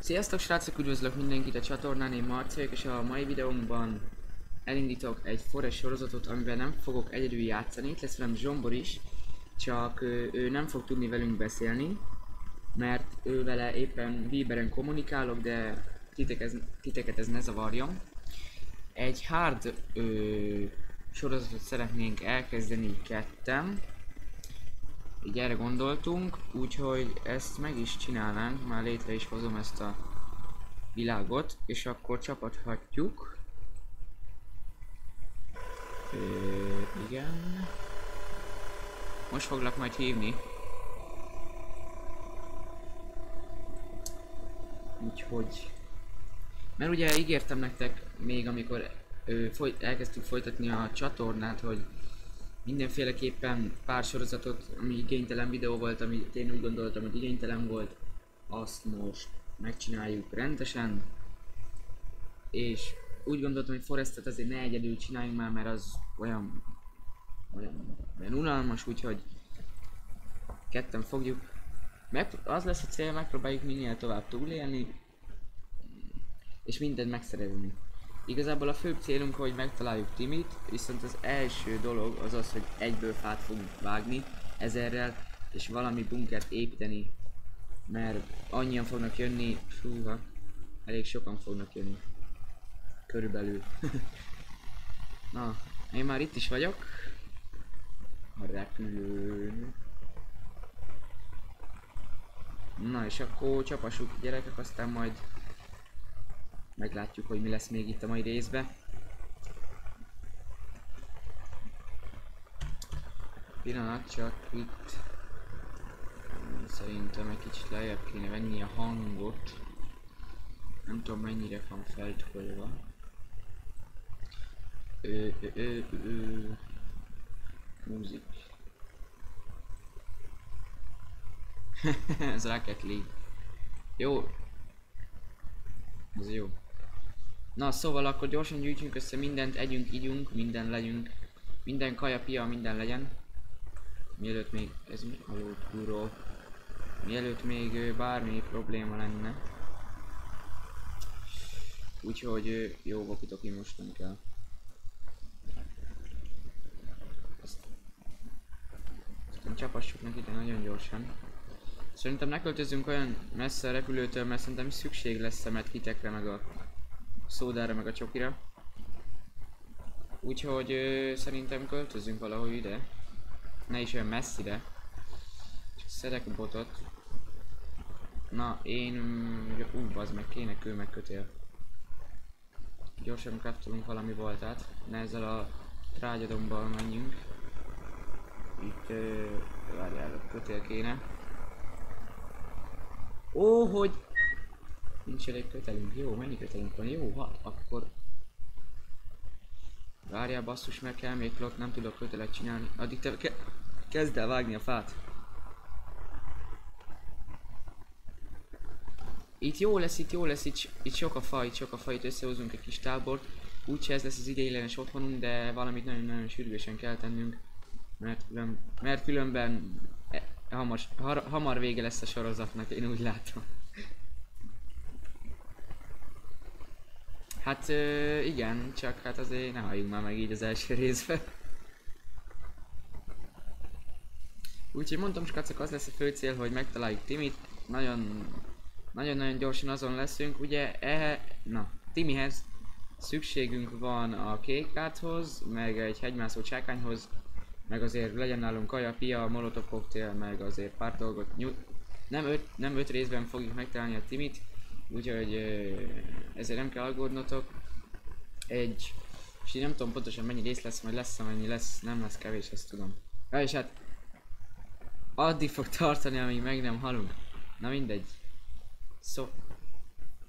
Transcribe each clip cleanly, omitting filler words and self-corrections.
Sziasztok srácok, üdvözlök mindenkit a csatornán, én Marci vagyok, és a mai videónkban elindítok egy Forest sorozatot, amiben nem fogok egyedül játszani. Itt lesz velem Zsombor is, csak ő nem fog tudni velünk beszélni, mert ő vele éppen Viberen kommunikálok, de titeket ez ne zavarjon. Egy hard sorozatot szeretnénk elkezdeni ketten, így erre gondoltunk, úgyhogy ezt meg is csinálnánk, már létre is hozom ezt a világot, és akkor csapathatjuk. Igen. Most foglak majd hívni. Úgyhogy... Mert ugye ígértem nektek még amikor elkezdtük folytatni a csatornát, hogy mindenféleképpen pár sorozatot, ami igénytelen videó volt, amit én úgy gondoltam, hogy igénytelen volt, azt most megcsináljuk rendesen. És úgy gondoltam, hogy Forestet azért ne egyedül csináljunk már, mert az olyan unalmas, úgyhogy ketten fogjuk. Az lesz a cél, megpróbáljuk minél tovább túlélni, és mindent megszerezni. Igazából a főbb célunk, hogy megtaláljuk Timit, viszont az első dolog az az, hogy egyből fát fogunk vágni 1000-rel, és valami bunkert építeni, mert annyian fognak jönni, fúha, elég sokan fognak jönni. Körülbelül. Na, én már itt is vagyok. A repülőn. Na és akkor csapassuk gyerekek, aztán majd meglátjuk, hogy mi lesz még itt a mai részben. Pillanat, csak itt szerintem egy kicsit lejjebb kéne venni a hangot. Nem tudom mennyire van feltolva. Music. Ez Rocket League. Jó. Ez jó. Na szóval akkor gyorsan gyűjtsünk össze mindent, együnk, ígyunk, minden legyünk. Minden kaja, pia, minden legyen. Mielőtt még, ez mi? Halló, túró. Mielőtt még bármi probléma lenne. Úgyhogy jó, walkie-talkie most nem kell. Aztán csapassuk neki ide nagyon gyorsan. Szerintem ne költözzünk olyan messze a repülőtől, mert szerintem szükség lesz a medkitekre, meg a szódára, meg a csokira. Úgyhogy szerintem költözzünk valahogy ide. Ne is olyan messzire. Csak szedek a botot. Na, bazd meg, kéne kő meg kötél. Gyorsan craftolunk valami voltát. Ne ezzel a trágyadombbal menjünk. Itt, várjál, kötél kéne. Ó, hogy... Nincs elég kötelünk. Jó, mennyi kötelünk van? Jó, 6, akkor... Várjál basszus, mert kell még plot, nem tudok kötelet csinálni. Addig te kezd el vágni a fát. Itt jó lesz, itt sok a fa, itt összehozunk egy kis tábort. Úgyse ez lesz az ideiglenes otthonunk, de valamit nagyon-nagyon sürgősen kell tennünk. Mert különben hamar vége lesz a sorozatnak, én úgy látom. Hát igen, csak hát azért ne halljunk már meg így az első részben. Úgyhogy mondtam, skacok, az lesz a fő cél, hogy megtaláljuk Timit. Nagyon-nagyon gyorsan azon leszünk. Ugye Timihez szükségünk van a kékkáthoz, meg egy hegymászó csákányhoz, meg azért legyen nálunk kaja, pia, molotov koktél, meg azért pár dolgot. Nem 5 részben fogjuk megtalálni a Timit, úgyhogy ezért nem kell aggódnotok. És így nem tudom pontosan mennyi rész lesz, majd lesz amennyi lesz, nem lesz kevés, ezt tudom. Ja, és hát addig fog tartani, amíg meg nem halunk. Na mindegy.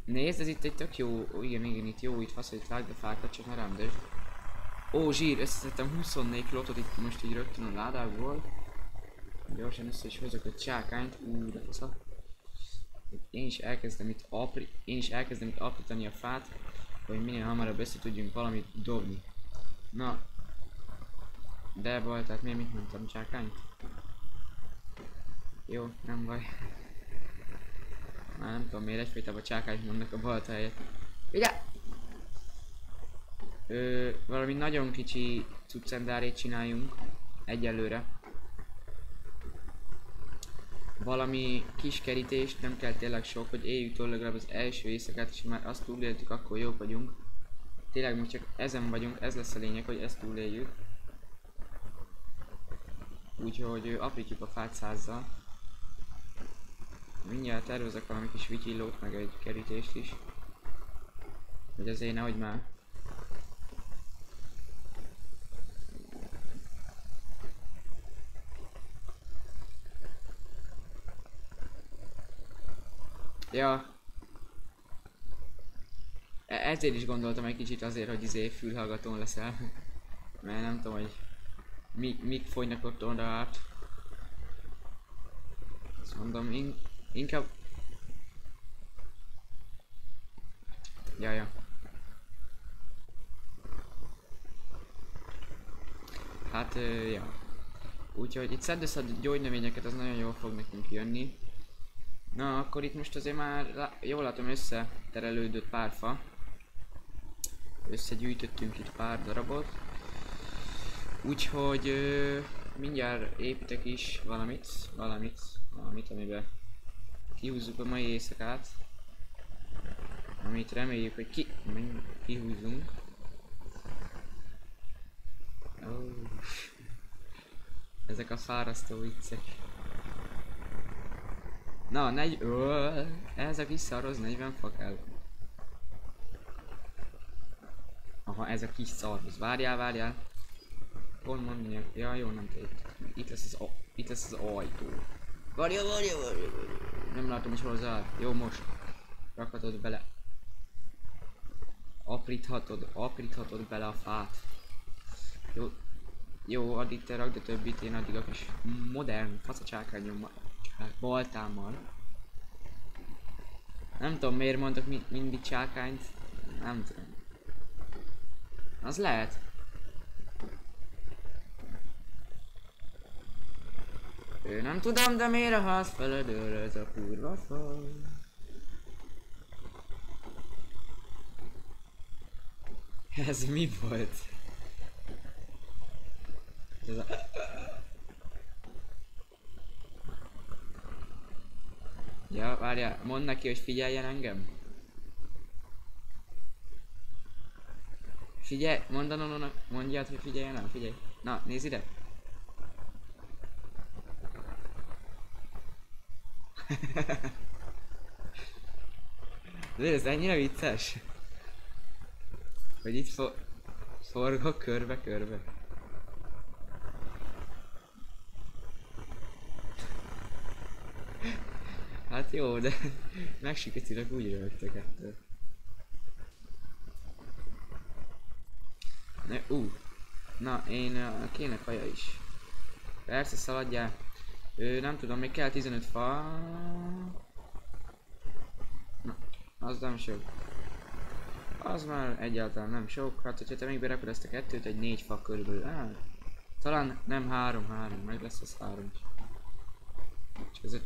Nézd, ez itt egy tök jó, igen, itt jó, itt fasz, hogy itt vágd a fákat, csak ne rám dösd. Ó, zsír, összeszedtem 24 klotot itt most így rögtön a ládákból. Gyorsan össze is hozok a csákányt, de fasza. Én is elkezdem itt aprítani a fát, hogy minél hamarabb össze tudjunk valamit dobni. Na. De baj, tehát miért mit mondtam, csákányt? Jó, nem baj. Már nem tudom miért egyfajtában csákányt mondnak a balta helyett. Ugye? Valami nagyon kicsi cuccendárét csináljunk. Egyelőre. Valami kis kerítést, nem kell tényleg sok, hogy éljük túl legalább az első éjszakát, és már azt túléltük, akkor jók vagyunk. Tényleg még csak ezen vagyunk, ez lesz a lényeg, hogy ezt túléljük. Úgyhogy aprítjuk a fát 100-zal. Mindjárt tervezek valami kis vityillót, meg egy kerítést is. Hogy azért nehogy már. Ja. Ezért is gondoltam egy kicsit azért, hogy fülhallgatón leszel. Mert nem tudom, hogy mik folynak ott oda át. Azt mondom, inkább... Ja. Hát, ja. Úgyhogy itt szedd össze a gyógynövényeket, az nagyon jól fog nekünk jönni. Na, akkor itt most azért már jól látom összeterelődött pár fa. Összegyűjtöttünk itt pár darabot. Úgyhogy mindjárt építek is valamit, amiben kihúzzuk a mai éjszakát. Amit reméljük, hogy kihúzunk. Oh. Ezek a fárasztó viccek. Na, ez a kis szarhoz 40 fa kell. Aha, ez a kis szarhoz. Várjál. Hol mondják? Ja, jó, nem tett. Itt lesz az ajtó. Várjál. Nem látom, hogy hol zár. Jó, most. Rakhatod bele. Apríthatod bele a fát. Jó, addig te rakd a többit, én addig a kis modern faszacsákányommal. Baltámmal. Nem tudom miért mondok mindig csákányt. Nem tudom. Az lehet. Nem tudom, de miért a ház feledől ez a kurva fal. Ez mi volt? Ez a... Ja, várjál, mondd neki, hogy figyeljen engem. Figyelj, mondjad, hogy figyeljen el, figyelj. Na, nézd ide. De ez ennyire vicces? Hogy itt forgok körbe-körbe. Hát jó, de megsiketileg úgy rögtök ettől. Na, kéne kaja is. Persze, szaladjál. Nem tudom, még kell 15 fa. Na, az nem sok. Az már egyáltalán nem sok. Hát, hogyha te még berakod ezt a kettőt, egy 4 fa körülbelül. Talán nem 3, meg lesz az 3 is. Csak ez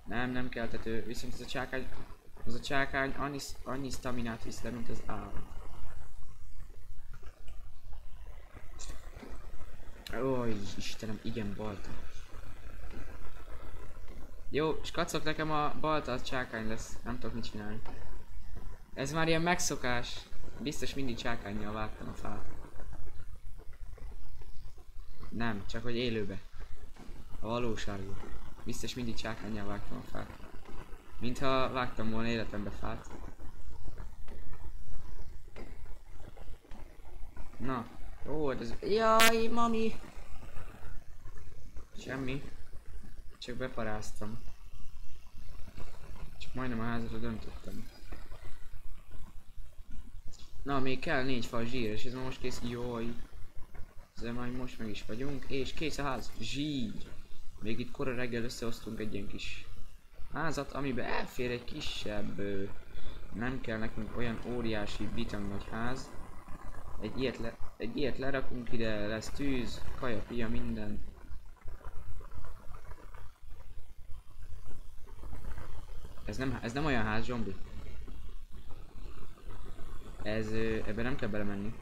nem keltető, viszont az a csákány annyi staminát visz le, mint az állat. Ó, Istenem, igen, balta. Jó, skacok, nekem a balta az csákány lesz, nem tudok mit csinálni. Ez már ilyen megszokás. Biztos mindig csákánnyal vágtam a fát. Nem, csak hogy élőbe. A valóságban. Biztos mindig csákánnyal vágtam a fát. Mintha vágtam volna életembe fát. Na. Ó, ez... Jaj, mami! Semmi. Csak beparáztam. Csak majdnem a házatra döntöttem. Na, még kell 4 fa zsír, és ez most kész. Jaj. Ezzel majd most meg is vagyunk. És kész a ház. Zsír. Még itt kora reggel összehoztunk egy ilyen kis házat, amiben elfér egy kisebb... nem kell nekünk olyan óriási bitang nagy ház. Egy ilyet lerakunk, ide lesz tűz, kaja, pia, minden. Ez nem olyan ház, zombi. Ebben nem kell belemenni.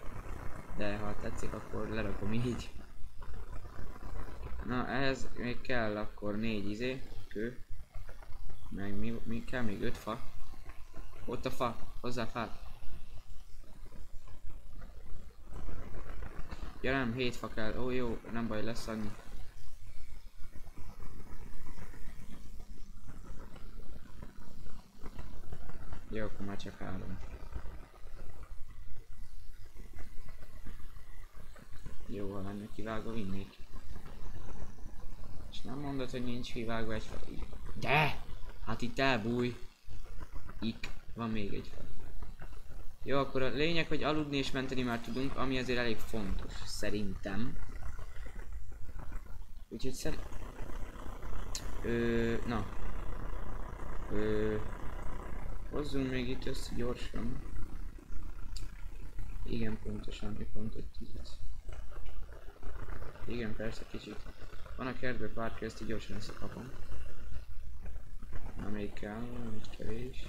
De ha tetszik, akkor lerakom így. Na, ehhez még kell akkor 4 kő. Meg mi kell még? 5 fa. Ott a fa, hozzá fát. Ja nem, 7 fa kell. Ó jó, nem baj, lesz annyi. Jó, akkor már csak 3. Jó, ha lenne kivágva, vinnék. És nem mondod, hogy nincs kivágva egy fa. De! Hát itt elbúj. Van még egy fa. Jó, akkor a lényeg, hogy aludni és menteni már tudunk, ami azért elég fontos, szerintem. Úgyhogy na. Hozzunk még itt össze gyorsan. Igen, pontosan, mi pont 5-10. Igen, persze, kicsit. Van a kertben pár kő, ezt így gyorsan összekapom. Na, még kell, még kevés.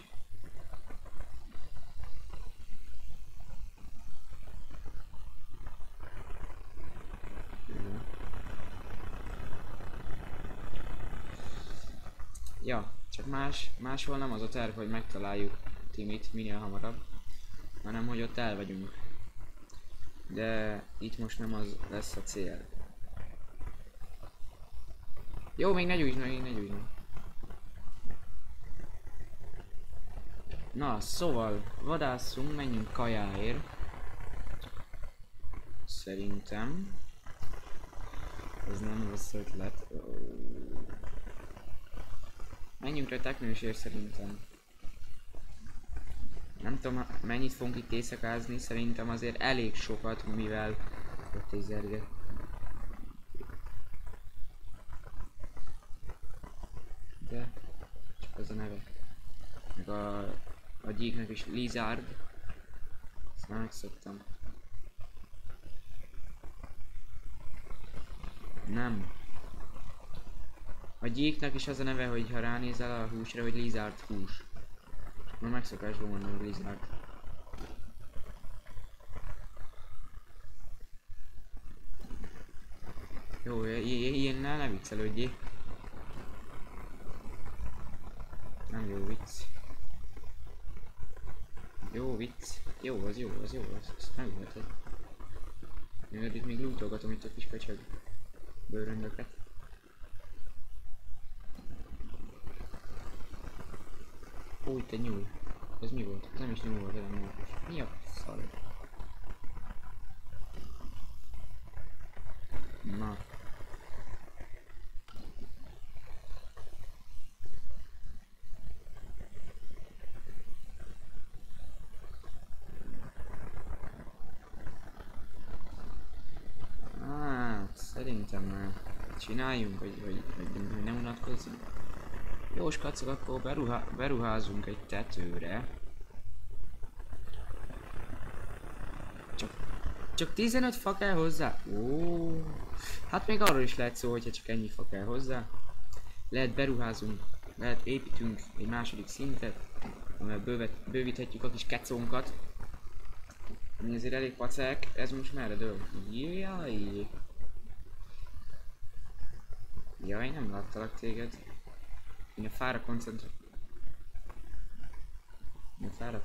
Ja, csak máshol nem az a terv, hogy megtaláljuk Timit minél hamarabb, hanem hogy ott el vagyunk. De itt most nem az lesz a cél. Jó, még ne gyújtsd meg, még ne gyújtsd meg. Na, szóval, vadásszunk, menjünk kajáért. Szerintem. Ez nem rossz ötlet. Menjünk rá teknősért szerintem. Nem tudom mennyit fogunk itt éjszakázni, szerintem azért elég sokat, mivel ott egy zerge. De csak az a neve. Meg a gyíknek is Lizard. Ezt már megszoktam. Nem. A gyíknek is az a neve, hogy ha ránézel a húsra, hogy Lizard hús. Már megszokásban mondom, hogy Lizard. Jó, ilyennel ne viccelődjél. Nem jó vicc. Jó vicc. Jó az, jó az, jó az. Ezt megveheted. Mert itt még lootolgatom itt a kis köcsög bőröndöket. Ó, itt egy nyúl. Ez mi volt? Ez nem is nyúl volt, ez nem volt. Mi a szar? Na. Szerintem már csináljunk, hogy nem unatkozzunk. Jós kacok, akkor beruházunk egy tetőre. Csak 15 fa kell hozzá? Ó, hát még arról is lehet szó, hogyha csak ennyi fa kell hozzá. Lehet beruházunk, lehet építünk egy második szintet, amivel bővíthetjük a kis kecónkat. Ami azért elég pacák, ez most merre dől? Jaj! Jaj, nem láttalak téged. Én a fára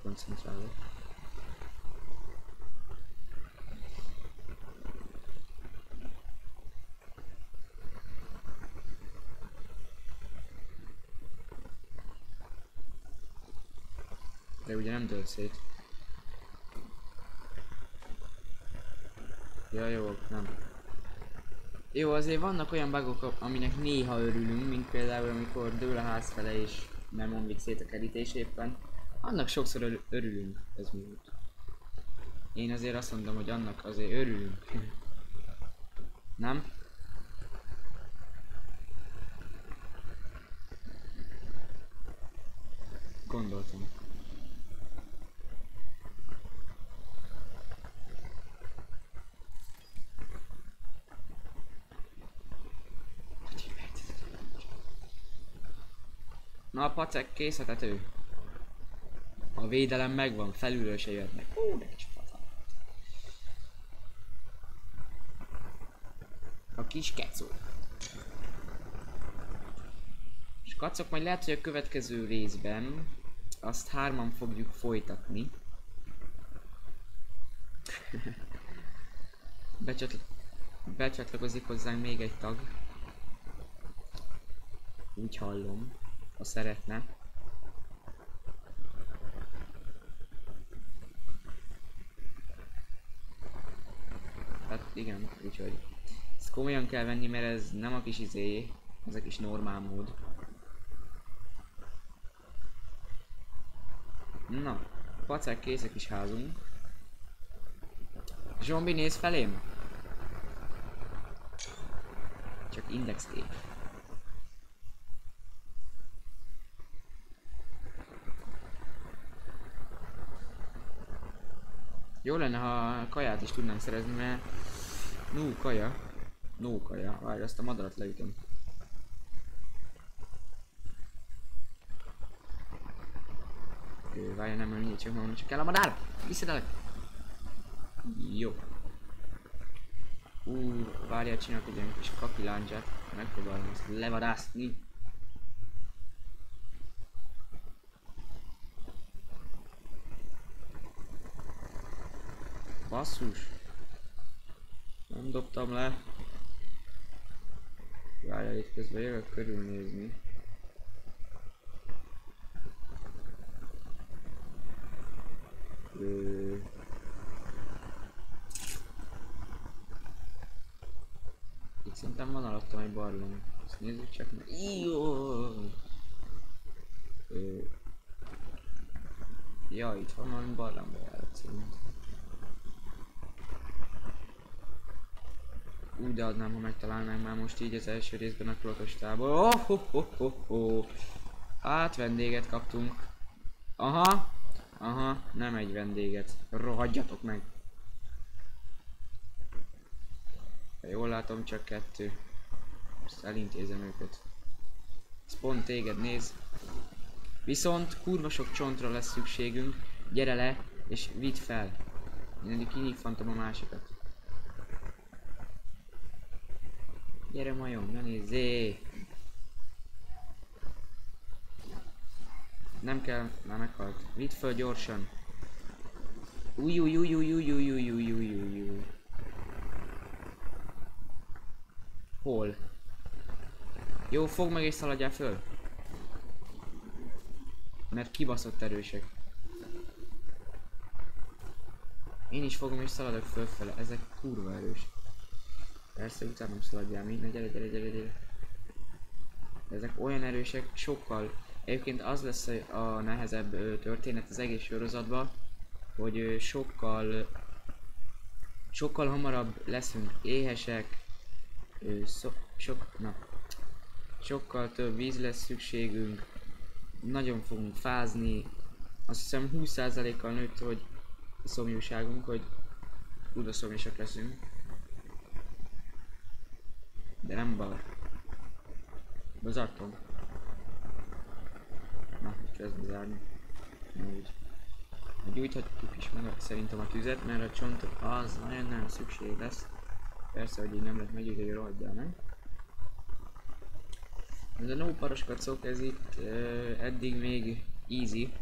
koncentrálok. De ugye nem dőlt szét. Ja, jó, nem. Jó, azért vannak olyan bugok, aminek néha örülünk, mint például amikor dől a ház fele és nem omlik szét a kerítés éppen. Annak sokszor örülünk, ez mi volt. Én azért azt mondom, hogy annak azért örülünk. Nem? Gondoltam. Na a pacek, kész a tető. A védelem megvan, felülről se jöhetnek. Ó, de kis faca. A kis kecó. És kacok, majd lehet, hogy a következő részben azt 3-an fogjuk folytatni. Becsatlakozik hozzánk még egy tag. Úgy hallom, ha szeretne. Hát igen, úgyhogy ezt komolyan kell venni, mert ez nem a kis izé, ez a kis normál mód. Na, pacák, kész a kis házunk. Zsombi, néz felém! Csak index kép. Jó lenne, ha kaját is tudnánk szerezni, mert... kaja. No kaja. Várj, azt a madarat leütöm. Várj, nem mindig csak mondom, csak kell a madár! Visszadelek! Jó. Várjál, csinálok egy ilyen kis kakiláncsát. Megpróbálom ezt levadászni. Basszus! Nem dobtam le. Várjál, itt közben jövök körülnézni. Itt szerintem van alattam egy barlang. Ezt nézzük csak meg. Ja, itt van valami barlangba játszunk. Úgy de adnám, ha megtalálnánk már most így az első részben a klotostából. Hát vendéget kaptunk. Aha, nem egy vendéget. Rohadjatok meg. Ha jól látom, csak 2. Ezt elintézem őket. Ez pont téged néz. Viszont kurva sok csontra lesz szükségünk. Gyere le és vidd fel. Én eddig kinyígfantom a másikat. Gyere majom, ne nézzé! Nem kell, már meghalt. Vidd föl gyorsan. Hol? Jó, fogd meg és szaladjál föl. Mert kibaszott erősek. Én is fogom és szaladok fölfele, ezek kurva erős. Persze, utánam szaladjál, minden, gyere. Ezek olyan erősek, sokkal. Egyébként az lesz a nehezebb történet az egész sorozatban, hogy sokkal hamarabb leszünk éhesek, sokkal több víz lesz szükségünk, nagyon fogunk fázni, azt hiszem 20%-kal nőtt, hogy a szomjúságunk, hogy kurva szomjasak leszünk. De nem baj. Bezartom. Na, kezd bezárni. Úgy. Gyújthatjuk is meg szerintem a tüzet, mert a csontok az nagyon szükség lesz. Persze, hogy így nem lehet meggyújtani, hogy rohadjál, nem? Ez a no paros kacok, ez itt eddig még easy.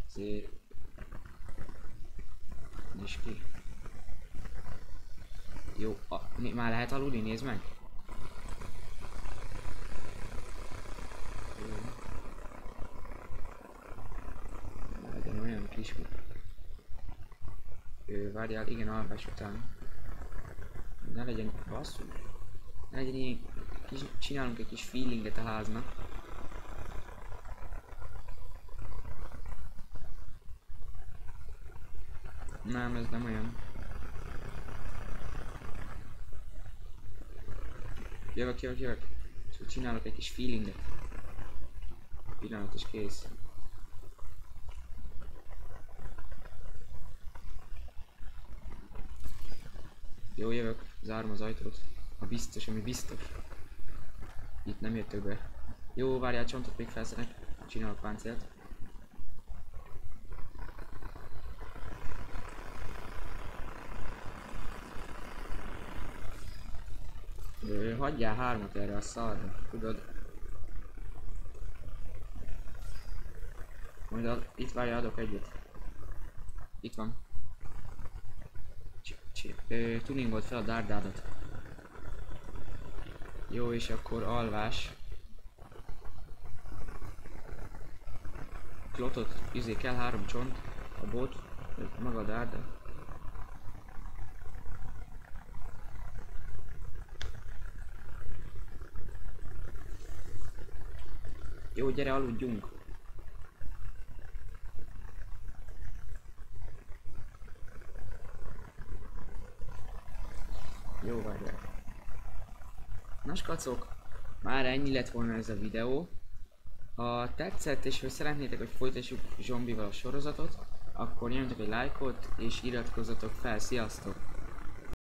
Ezért... Nyisd ki. Jó, már lehet aludni, nézd meg! Legyen olyan kis... Várjál, igen, alvás után. Ne legyen basszus. Ne legyen ilyen... Csinálunk egy kis feelinget a háznak. Nem, ez nem olyan. Jövök. Csak csinálok egy kis feelinget. Pillanat és kész. Jó, jövök. Zárom az ajtót. Ha biztos, ami biztos. Itt nem jöttök be. Jó, várjál, csontot még felszerek. Csinálok páncélt. Hagyjál 3-at erre a szarra, tudod? Majd itt várjál, adok egyet. Itt van. Tuningolt fel a dárdádat. Jó, és akkor alvás. Klotot, kell 3 csont. A bot, maga a dárda. Jó, gyere, aludjunk. Jó, várjál. Na skacok, már ennyi lett volna ez a videó. Ha tetszett és hogy szeretnétek, hogy folytassuk zombival a sorozatot, akkor nyomjatok egy lájkot és iratkozzatok fel, sziasztok!